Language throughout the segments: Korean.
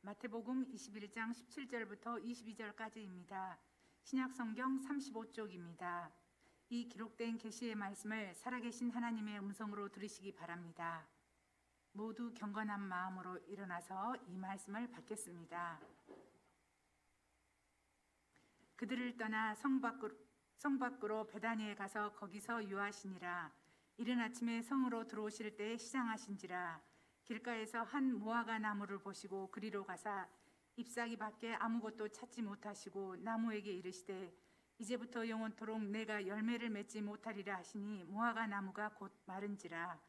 마태복음 21장 17절부터 22절까지입니다. 신약성경 35쪽입니다. 이 기록된 계시의 말씀을 살아계신 하나님의 음성으로 들으시기 바랍니다. 모두 경건한 마음으로 일어나서 이 말씀을 받겠습니다. 그들을 떠나 성 밖으로 베다니에 가서 거기서 유하시니라. 이른 아침에 성으로 들어오실 때에 시장하신지라. 길가에서 한 무화과 나무를 보시고 그리로 가사 잎사귀 밖에 아무것도 찾지 못하시고 나무에게 이르시되 이제부터 영원토록 내가 열매를 맺지 못하리라 하시니 무화과 나무가 곧 마른지라.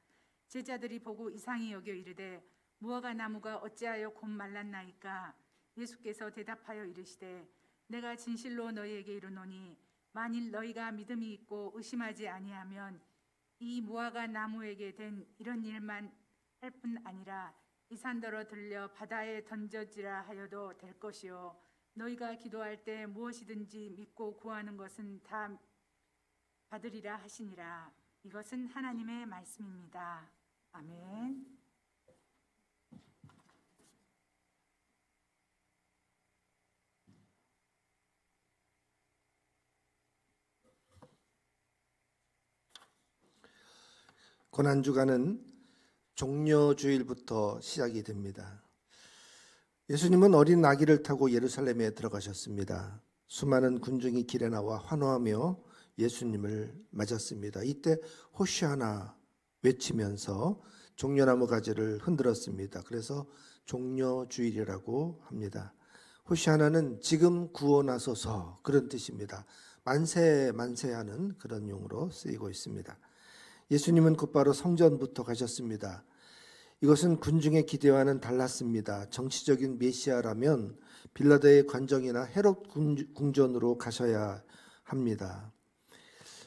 제자들이 보고 이상히 여겨 이르되 무화과 나무가 어찌하여 곧 말랐나이까. 예수께서 대답하여 이르시되 내가 진실로 너희에게 이르노니 만일 너희가 믿음이 있고 의심하지 아니하면 이 무화과 나무에게 된 이런 일만 할 뿐 아니라 이 산더러 들려 바다에 던져지라 하여도 될 것이요 너희가 기도할 때 무엇이든지 믿고 구하는 것은 다 받으리라 하시니라. 이것은 하나님의 말씀입니다. 아멘. 고난주간은 종려주일부터 시작이 됩니다. 예수님은 어린 아기를 타고 예루살렘에 들어가셨습니다. 수많은 군중이 길에 나와 환호하며 예수님을 맞았습니다. 이때 호시아나 외치면서 종려나무 가지를 흔들었습니다. 그래서 종려주일이라고 합니다. 호시아나는 지금 구원하소서 그런 뜻입니다. 만세 만세하는 그런 용어로 쓰이고 있습니다. 예수님은 곧바로 성전부터 가셨습니다. 이것은 군중의 기대와는 달랐습니다. 정치적인 메시아라면 빌라도의 관정이나 헤롯 궁전으로 가셔야 합니다.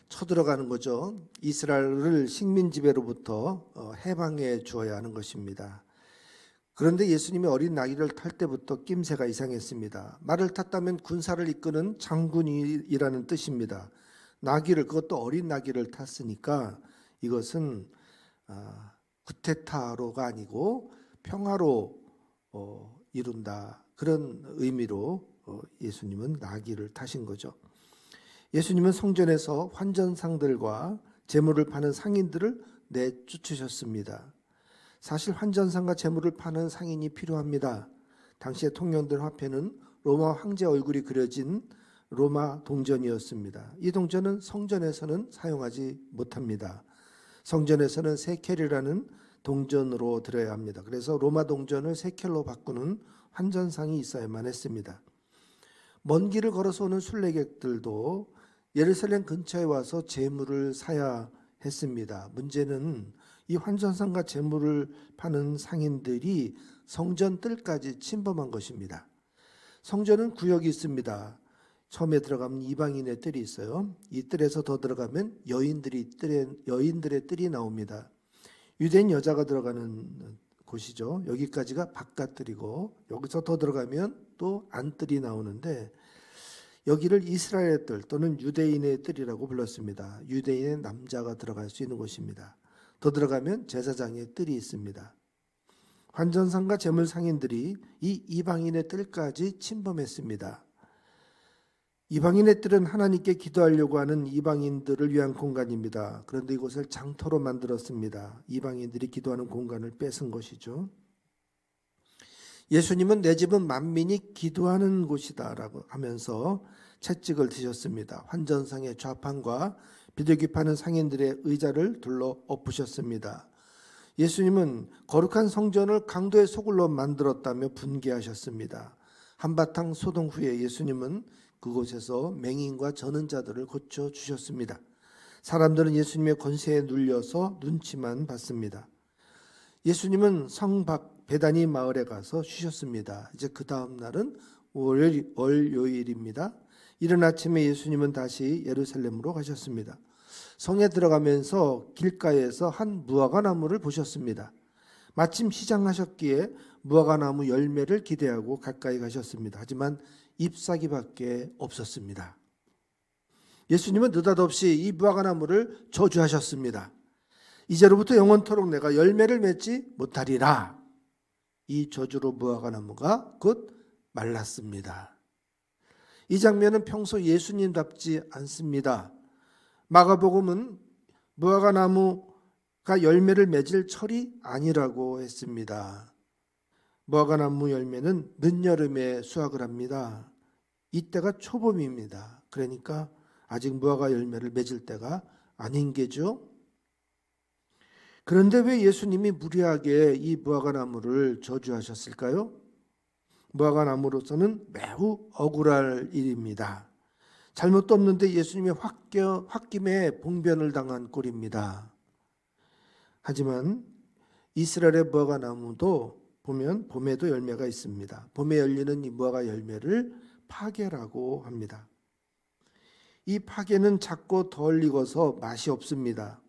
쳐들어가는 거죠. 이스라엘을 식민 지배로부터 해방해 주어야 하는 것입니다. 그런데 예수님이 어린 나귀를 탈 때부터 낌새가 이상했습니다. 말을 탔다면 군사를 이끄는 장군이라는 뜻입니다. 나귀를, 그것도 어린 나귀를 탔으니까 이것은 구테타로가 아니고 평화로 이룬다, 그런 의미로 예수님은 나귀를 타신 거죠. 예수님은 성전에서 환전상들과 재물을 파는 상인들을 내쫓으셨습니다. 사실 환전상과 재물을 파는 상인이 필요합니다. 당시의 통용된 화폐는 로마 황제 얼굴이 그려진 로마 동전이었습니다. 이 동전은 성전에서는 사용하지 못합니다. 성전에서는 세켈이라는 동전으로 드려야 합니다. 그래서 로마 동전을 세켈로 바꾸는 환전상이 있어야만 했습니다. 먼 길을 걸어서 오는 순례객들도 예루살렘 근처에 와서 재물을 사야 했습니다. 문제는 이 환전상과 재물을 파는 상인들이 성전 뜰까지 침범한 것입니다. 성전은 구역이 있습니다. 처음에 들어가면 이방인의 뜰이 있어요. 이 뜰에서 더 들어가면 여인들의 뜰이 나옵니다. 유대인 여자가 들어가는 곳이죠. 여기까지가 바깥뜰이고 여기서 더 들어가면 또 안뜰이 나오는데 여기를 이스라엘의 뜰 또는 유대인의 뜰이라고 불렀습니다. 유대인의 남자가 들어갈 수 있는 곳입니다. 더 들어가면 제사장의 뜰이 있습니다. 환전상과 재물 상인들이 이 이방인의 뜰까지 침범했습니다. 이방인의 뜰은 하나님께 기도하려고 하는 이방인들을 위한 공간입니다. 그런데 이곳을 장터로 만들었습니다. 이방인들이 기도하는 공간을 뺏은 것이죠. 예수님은 내 집은 만민이 기도하는 곳이다 라고 하면서 채찍을 드셨습니다. 환전상의 좌판과 비둘기 파는 상인들의 의자를 둘러 엎으셨습니다. 예수님은 거룩한 성전을 강도의 소굴로 만들었다며 분개하셨습니다. 한바탕 소동 후에 예수님은 그곳에서 맹인과 저는 자들을 고쳐주셨습니다. 사람들은 예수님의 권세에 눌려서 눈치만 봤습니다. 예수님은 성 밖 베다니 마을에 가서 쉬셨습니다. 이제 그 다음 날은 월요일입니다. 이른 아침에 예수님은 다시 예루살렘으로 가셨습니다. 성에 들어가면서 길가에서 한 무화과 나무를 보셨습니다. 마침 시장하셨기에 무화과 나무 열매를 기대하고 가까이 가셨습니다. 하지만 잎사귀밖에 없었습니다. 예수님은 느닷없이 이 무화과 나무를 저주하셨습니다. 이제로부터 영원토록 내가 열매를 맺지 못하리라. 이 저주로 무화과 나무가 곧 말랐습니다. 이 장면은 평소 예수님답지 않습니다. 마가복음은 무화과 나무가 열매를 맺을 철이 아니라고 했습니다. 무화과 나무 열매는 늦여름에 수확을 합니다. 이때가 초봄입니다. 그러니까 아직 무화과 열매를 맺을 때가 아닌 게죠. 그런데 왜 예수님이 무리하게 이 무화과 나무를 저주하셨을까요? 무화과 나무로서는 매우 억울할 일입니다. 잘못도 없는데 예수님이 홧김에 봉변을 당한 꼴입니다. 하지만 이스라엘의 무화과 나무도 보면 봄에도 열매가 있습니다. 봄에 열리는 이 무화과 열매를 파게라고 합니다. 이 파게는 작고 덜 익어서 맛이 없습니다.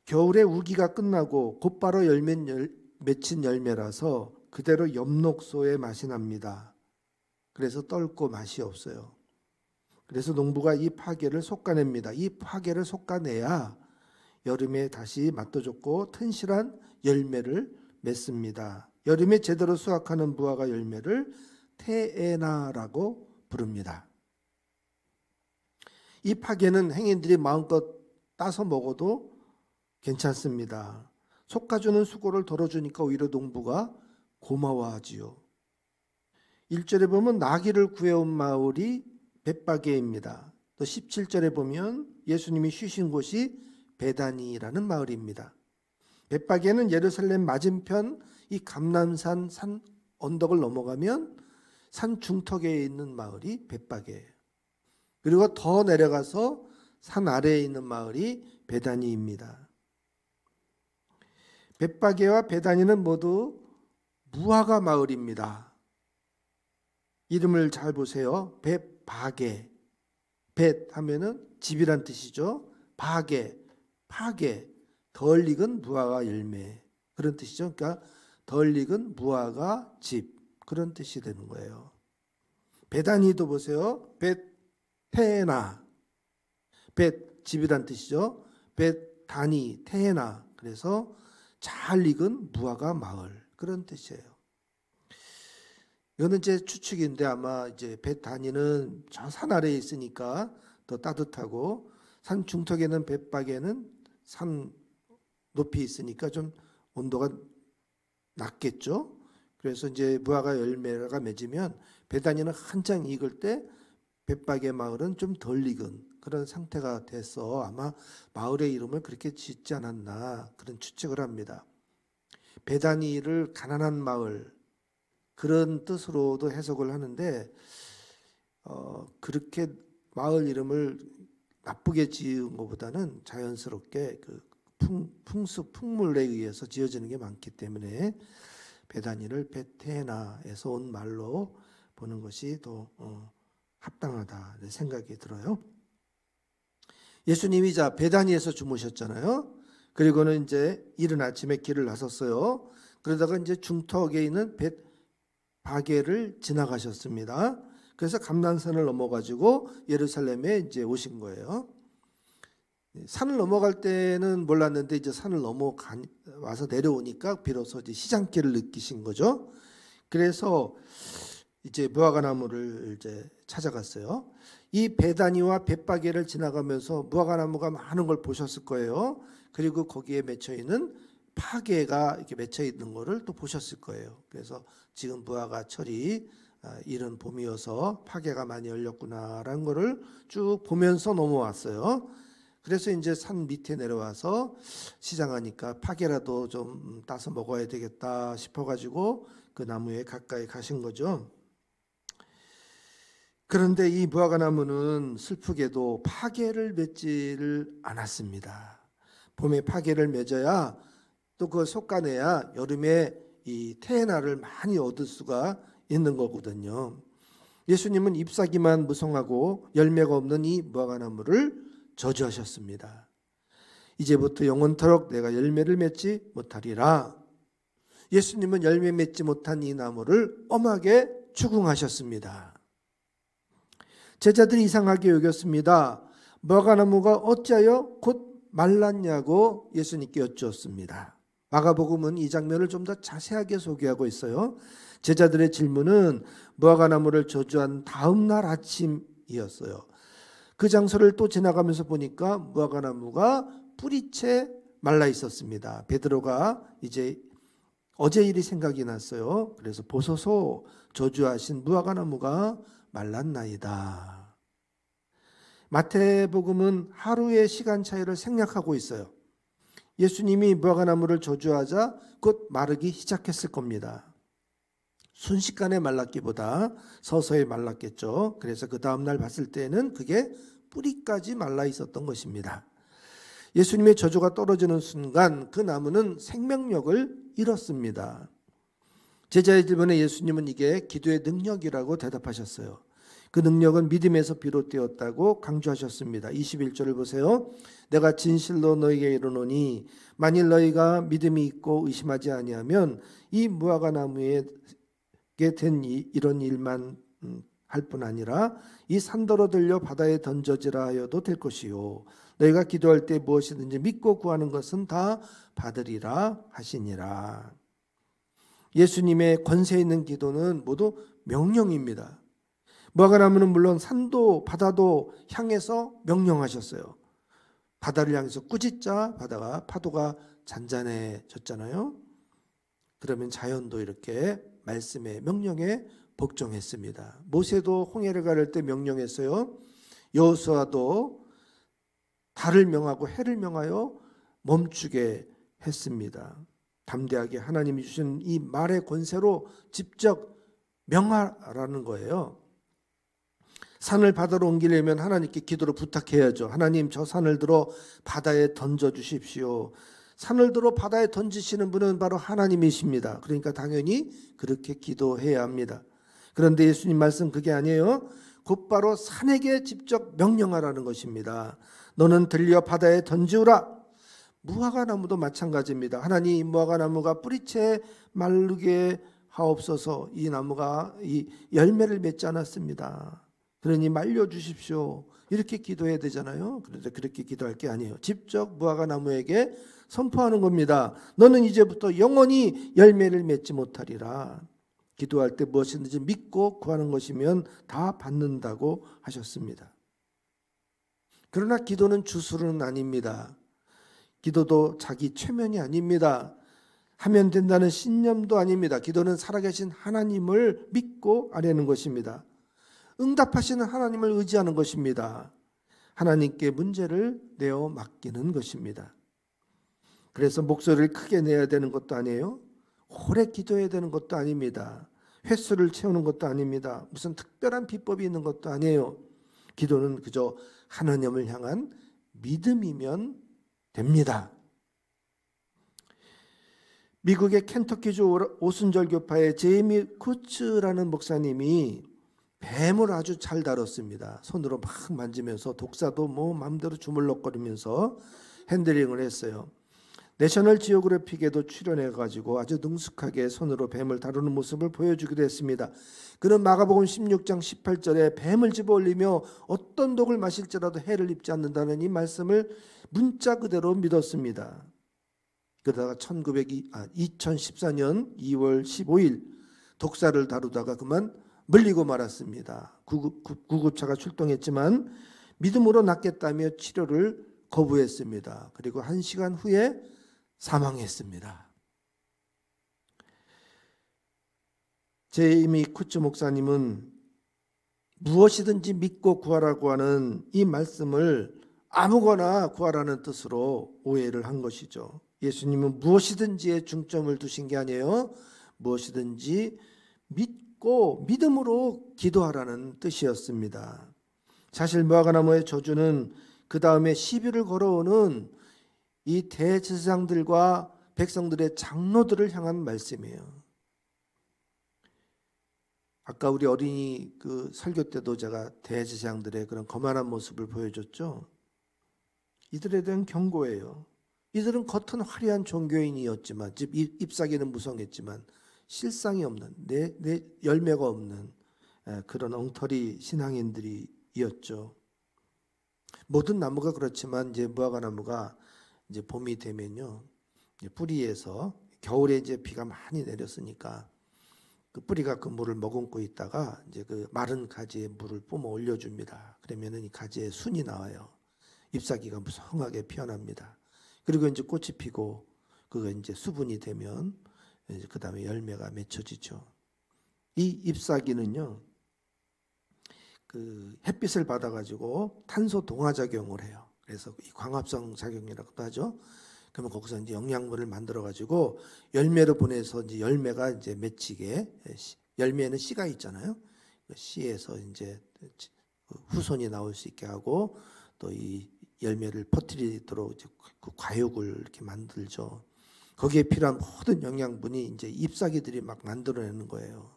겨울에 우기가 끝나고 곧바로 맺힌 열매라서 그대로 엽록소의 맛이 납니다. 그래서 떫고 맛이 없어요. 그래서 농부가 이 파게를 솎아냅니다. 이 파게를 솎아내야 여름에 다시 맛도 좋고 튼실한 열매를 맺습니다. 여름에 제대로 수확하는 무화과 열매를 테에나라고 부릅니다. 이 파게는 행인들이 마음껏 따서 먹어도 괜찮습니다. 솎아주는 수고를 덜어주니까 오히려 농부가 고마워하지요. 1절에 보면 나귀를 구해온 마을이 벳바게입니다. 또 17절에 보면 예수님이 쉬신 곳이 베다니라는 마을입니다. 벳바게는 예루살렘 맞은편 이 감람산 산 언덕을 넘어가면 산 중턱에 있는 마을이 벳바게예요. 그리고 더 내려가서 산 아래에 있는 마을이 베다니입니다. 벳바게와 베다니는 모두 무화과 마을입니다. 이름을 잘 보세요. 벳바게. 벳 하면은 집이란 뜻이죠. 바게, 파게, 덜 익은 무화과 열매 그런 뜻이죠. 그러니까 덜 익은 무화과 집 그런 뜻이 되는 거예요. 베다니도 보세요. 벳테나, 벳 집이란 뜻이죠. 벳다니, 테나 그래서 잘 익은 무화과 마을 그런 뜻이에요. 이거는 제 추측인데 아마 이제 벳다니는 저 산 아래에 있으니까 더 따뜻하고 산 중턱에는 벳바게는 산 높이 있으니까 좀 온도가 낮겠죠. 그래서 이제 무화과 열매가 맺으면 벳다니는 한창 익을 때 벳바게 마을은 좀 덜 익은 그런 상태가 돼서 아마 마을의 이름을 그렇게 짓지 않았나 그런 추측을 합니다. 베다니를 가난한 마을 그런 뜻으로도 해석을 하는데 그렇게 마을 이름을 나쁘게 지은 것보다는 자연스럽게 그 풍물에 의해서 지어지는 게 많기 때문에 베다니를 베테나에서 온 말로 보는 것이 더 합당하다 생각이 들어요. 예수님이 자 베다니에서 주무셨잖아요. 그리고는 이제 이른 아침에 길을 나섰어요. 그러다가 이제 중턱에 있는 벳바게를 지나가셨습니다. 그래서 감람산을 넘어가지고 예루살렘에 이제 오신 거예요. 산을 넘어갈 때는 몰랐는데 이제 산을 와서 내려오니까 비로소 이제 시장길을 느끼신 거죠. 그래서 이제 무화과 나무를 이제 찾아갔어요. 이 베다니와 벳바게를 지나가면서 무화과 나무가 많은 걸 보셨을 거예요. 그리고 거기에 맺혀 있는 파게가 이렇게 맺혀 있는 거를 또 보셨을 거예요. 그래서 지금 무화과 철이 이른 봄이어서 파게가 많이 열렸구나라는 거를 쭉 보면서 넘어왔어요. 그래서 이제 산 밑에 내려와서 시장하니까 파게라도 좀 따서 먹어야 되겠다 싶어가지고 그 나무에 가까이 가신 거죠. 그런데 이 무화과 나무는 슬프게도 파게를 맺지를 않았습니다. 봄에 파게를 맺어야 또 그걸 솎아내야 여름에 이 테에나를 많이 얻을 수가 있는 거거든요. 예수님은 잎사귀만 무성하고 열매가 없는 이 무화과 나무를 저주하셨습니다. 이제부터 영원토록 내가 열매를 맺지 못하리라. 예수님은 열매 맺지 못한 이 나무를 엄하게 추궁하셨습니다. 제자들이 이상하게 여겼습니다. 무화과 나무가 어찌하여 곧 말랐냐고 예수님께 여쭈었습니다. 마가복음은 이 장면을 좀 더 자세하게 소개하고 있어요. 제자들의 질문은 무화과나무를 저주한 다음 날 아침이었어요. 그 장소를 또 지나가면서 보니까 무화과나무가 뿌리채 말라 있었습니다. 베드로가 이제 어제 일이 생각이 났어요. 그래서 보소서, 저주하신 무화과나무가 말랐나이다. 마태복음은 하루의 시간 차이를 생략하고 있어요. 예수님이 무화과나무를 저주하자 곧 마르기 시작했을 겁니다. 순식간에 말랐기보다 서서히 말랐겠죠. 그래서 그 다음날 봤을 때는 그게 뿌리까지 말라 있었던 것입니다. 예수님의 저주가 떨어지는 순간 그 나무는 생명력을 잃었습니다. 제자의 질문에 예수님은 이게 기도의 능력이라고 대답하셨어요. 그 능력은 믿음에서 비롯되었다고 강조하셨습니다. 21절을 보세요. 내가 진실로 너희에게 이르노니 만일 너희가 믿음이 있고 의심하지 아니하면 이 무화과나무에 된 이런 일만 할 뿐 아니라 이 산더러 들려 바다에 던져지라 하여도 될 것이요 너희가 기도할 때 무엇이든지 믿고 구하는 것은 다 받으리라 하시니라. 예수님의 권세 있는 기도는 모두 명령입니다. 무화과나무는 물론 산도 바다도 향해서 명령하셨어요. 바다를 향해서 꾸짖자 바다가 파도가 잔잔해졌잖아요. 그러면 자연도 이렇게 말씀의 명령에 복종했습니다. 모세도 홍해를 가를 때 명령했어요. 여호수아도 달을 명하고 해를 명하여 멈추게 했습니다. 담대하게 하나님이 주신 이 말의 권세로 직접 명하라는 거예요. 산을 바다로 옮기려면 하나님께 기도로 부탁해야죠. 하나님, 저 산을 들어 바다에 던져 주십시오. 산을 들어 바다에 던지시는 분은 바로 하나님이십니다. 그러니까 당연히 그렇게 기도해야 합니다. 그런데 예수님 말씀 그게 아니에요. 곧바로 산에게 직접 명령하라는 것입니다. 너는 들려 바다에 던지우라. 무화과나무도 마찬가지입니다. 하나님, 무화과나무가 뿌리채 마르게 하옵소서. 이 나무가 이 열매를 맺지 않았습니다. 그러니 말려주십시오. 이렇게 기도해야 되잖아요. 그런데 그렇게 기도할 게 아니에요. 직접 무화과나무에게 선포하는 겁니다. 너는 이제부터 영원히 열매를 맺지 못하리라. 기도할 때 무엇이든지 믿고 구하는 것이면 다 받는다고 하셨습니다. 그러나 기도는 주술은 아닙니다. 기도도 자기 최면이 아닙니다. 하면 된다는 신념도 아닙니다. 기도는 살아계신 하나님을 믿고 아뢰는 것입니다. 응답하시는 하나님을 의지하는 것입니다. 하나님께 문제를 내어 맡기는 것입니다. 그래서 목소리를 크게 내야 되는 것도 아니에요. 오래 기도해야 되는 것도 아닙니다. 횟수를 채우는 것도 아닙니다. 무슨 특별한 비법이 있는 것도 아니에요. 기도는 그저 하나님을 향한 믿음이면 됩니다. 미국의 켄터키주 오순절교파의 제이미 쿠츠라는 목사님이 뱀을 아주 잘 다뤘습니다. 손으로 막 만지면서 독사도 뭐 마음대로 주물럭거리면서 핸들링을 했어요. 내셔널 지오그래픽에도 출연해가지고 아주 능숙하게 손으로 뱀을 다루는 모습을 보여주기도 했습니다. 그는 마가복음 16장 18절에 뱀을 집어올리며 어떤 독을 마실지라도 해를 입지 않는다는 이 말씀을 문자 그대로 믿었습니다. 그러다가 2014년 2월 15일 독사를 다루다가 그만 물리고 말았습니다. 구급차가 출동했지만 믿음으로 낫겠다며 치료를 거부했습니다. 그리고 1시간 후에 사망했습니다. 제이미 쿠츠 목사님은 무엇이든지 믿고 구하라고 하는 이 말씀을 아무거나 구하라는 뜻으로 오해를 한 것이죠. 예수님은 무엇이든지에 중점을 두신 게 아니에요. 무엇이든지 믿고 믿음으로 기도하라는 뜻이었습니다. 사실 무화과나무의 저주는 그 다음에 시비를 걸어오는 이 대제사장들과 백성들의 장로들을 향한 말씀이에요. 아까 우리 어린이 그 설교 때도 제가 대제사장들의 그런 거만한 모습을 보여줬죠. 이들에 대한 경고예요. 이들은 겉은 화려한 종교인이었지만 잎사귀는 무성했지만 실상이 없는 내 열매가 없는 그런 엉터리 신앙인들이었죠. 모든 나무가 그렇지만 이제 무화과나무가 이제 봄이 되면요 뿌리에서 겨울에 이제 비가 많이 내렸으니까 그 뿌리가 그 물을 머금고 있다가 이제 그 마른 가지에 물을 뿜어 올려줍니다. 그러면은 이 가지에 순이 나와요. 잎사귀가 무성하게 피어납니다. 그리고 이제 꽃이 피고 그거 이제 수분이 되면 이제 그 다음에 열매가 맺혀지죠. 이 잎사귀는요, 그 햇빛을 받아가지고 탄소 동화 작용을 해요. 그래서 이 광합성 작용이라고도 하죠. 그러면 거기서 이제 영양분을 만들어가지고 열매로 보내서 이제 열매가 이제 맺히게, 열매에는 씨가 있잖아요. 씨에서 이제 후손이 나올 수 있게 하고 또 이 열매를 퍼뜨리도록 이제 그 과육을 이렇게 만들죠. 거기에 필요한 모든 영양분이 이제 잎사귀들이 막 만들어내는 거예요.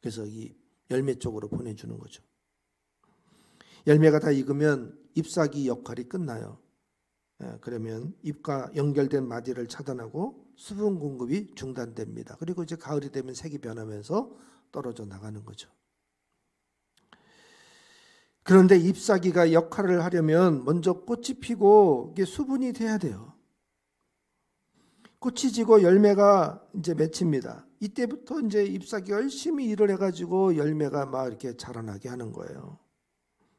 그래서 이 열매 쪽으로 보내주는 거죠. 열매가 다 익으면 잎사귀 역할이 끝나요. 그러면 잎과 연결된 마디를 차단하고 수분 공급이 중단됩니다. 그리고 이제 가을이 되면 색이 변하면서 떨어져 나가는 거죠. 그런데 잎사귀가 역할을 하려면 먼저 꽃이 피고 이게 수분이 돼야 돼요. 꽃이 지고 열매가 이제 맺힙니다. 이때부터 이제 잎사귀가 열심히 일을 해가지고 열매가 막 이렇게 자라나게 하는 거예요.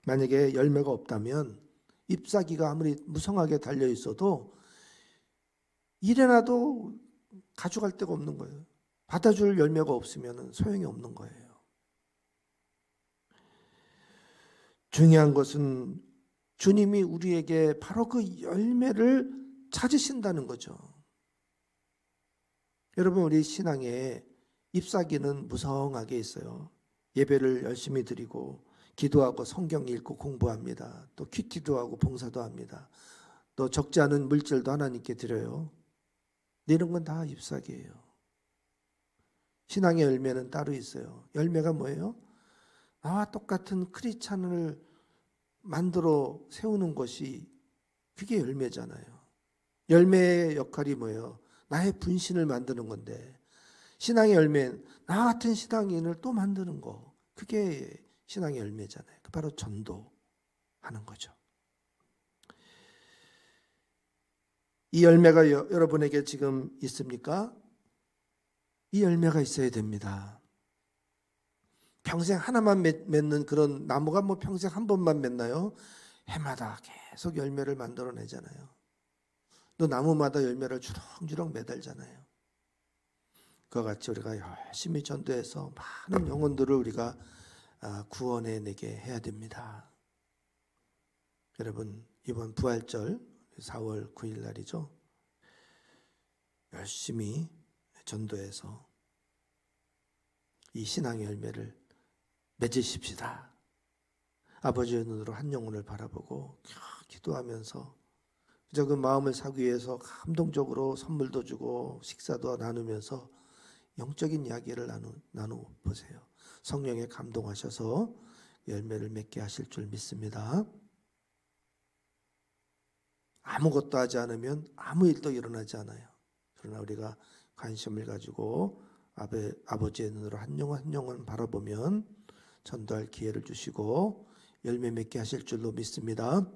만약에 열매가 없다면 잎사귀가 아무리 무성하게 달려 있어도 일해놔도 가져갈 데가 없는 거예요. 받아줄 열매가 없으면 소용이 없는 거예요. 중요한 것은 주님이 우리에게 바로 그 열매를 찾으신다는 거죠. 여러분, 우리 신앙에 잎사귀는 무성하게 있어요. 예배를 열심히 드리고 기도하고 성경 읽고 공부합니다. 또 큐티도 하고 봉사도 합니다. 또 적지 않은 물질도 하나님께 드려요. 이런 건 다 잎사귀예요. 신앙의 열매는 따로 있어요. 열매가 뭐예요? 나와 똑같은 크리스찬을 만들어 세우는 것이 그게 열매잖아요. 열매의 역할이 뭐예요? 나의 분신을 만드는 건데 신앙의 열매는 나 같은 신앙인을 또 만드는 거. 그게 신앙의 열매잖아요. 그 바로 전도하는 거죠. 이 열매가 여러분에게 지금 있습니까? 이 열매가 있어야 됩니다. 평생 하나만 맺는 그런 나무가 뭐 평생 한 번만 맺나요? 해마다 계속 열매를 만들어내잖아요. 또 나무마다 열매를 주렁주렁 매달잖아요. 그와 같이 우리가 열심히 전도해서 많은 영혼들을 우리가 구원해내게 해야 됩니다. 여러분, 이번 부활절 4월 9일 날이죠. 열심히 전도해서 이 신앙의 열매를 맺으십시다. 아버지의 눈으로 한 영혼을 바라보고 기도하면서 그저 그 마음을 사기 위해서 감동적으로 선물도 주고 식사도 나누면서 영적인 이야기를 나눠보세요. 성령에 감동하셔서 열매를 맺게 하실 줄 믿습니다. 아무것도 하지 않으면 아무 일도 일어나지 않아요. 그러나 우리가 관심을 가지고 아버지의 눈으로 한 영혼 한 영혼 바라보면 전도할 기회를 주시고 열매 맺게 하실 줄로 믿습니다.